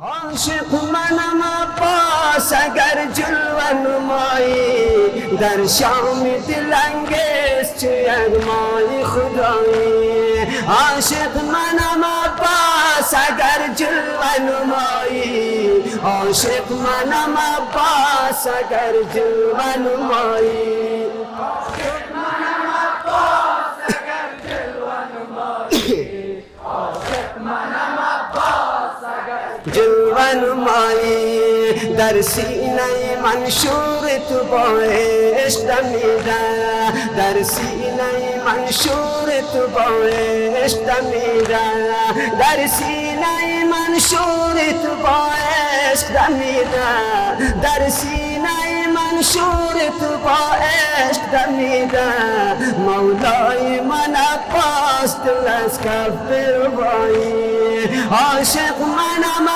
عاشق منم عباس اگر جلوه نمایی در شام دلانگیز چو یک مای خدایی. عاشق منم عباس اگر جلوه نمایی، عاشق منم عباس اگر جلوه نمایی. عاشق منم عباس اگر جلوه نمایی، عاشق منم عباس اگر جلوه نمایی. در سینه من شور تو با عشق دمیده، در سینه من شور تو با عشق دمیده، در سینه من شور تو با عشق دمیده، در سینه من شور تو با عشق دمیده. مولای من عباس دل از کف بروایی. عاشق منم